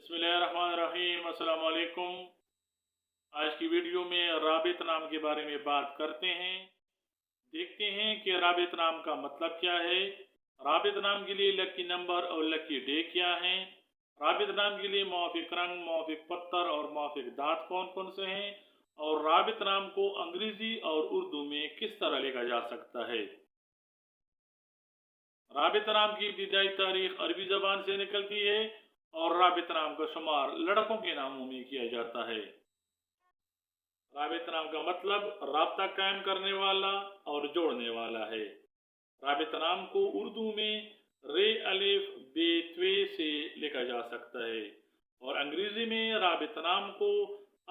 बिस्मिल्लाहिर्रहमानिर्रहीम। अस्सलाम वालेकुम। आज की वीडियो में राबित नाम के बारे में बात करते हैं। देखते हैं कि राबित नाम का मतलब क्या है, राबित नाम के लिए लकी नंबर और लकी डे क्या है, राबित नाम के लिए मौफिक रंग, मौफिक पत्थर और मौफिक दांत कौन कौन से हैं, और राबित नाम को अंग्रेजी और उर्दू में किस तरह लिखा जा सकता है। राबित नाम की इब्तिदाई तारीख अरबी ज़बान से निकलती है और राबित नाम का शुमार लड़कों के नामों में किया जाता है। राबित नाम का मतलब राब्ता कायम करने वाला और जोड़ने वाला है। राबित नाम को उर्दू में रे अलिफ बे त्वे से लिखा जा सकता है और अंग्रेजी में राबित नाम को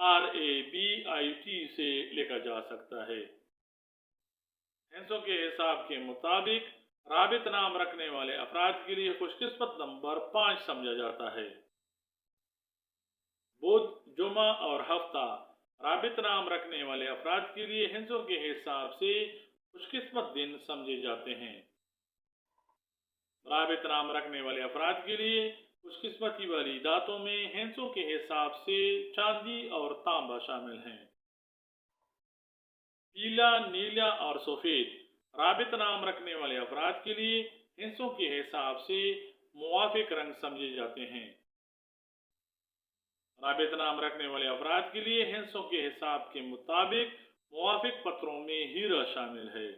RABIT से लिखा जा सकता है। हिंसों के हिसाब के मुताबिक राबित नाम रखने वाले अफराद के लिए खुशकिस्मत नंबर 5 समझा जाता है। बुध, जुमा और हफ्ता राबित नाम रखने वाले अफराद के लिए हिंसों के हिसाब से खुशकिस्मत दिन समझे जाते हैं। राबित नाम रखने वाले अफराद के लिए खुशकिस्मती वाली दातों में हिंसों के हिसाब से चांदी और तांबा शामिल हैं। पीला, नीला और सफ़ेद राबित नाम रखने वाले अफराद के लिए हिंसों के हिसाब से मुवाफिक रंग समझे जाते हैं। राबित नाम रखने वाले अफराद के लिए हिंसों के हिसाब के मुताबिक मुवाफिक पत्रों में हीरा शामिल है।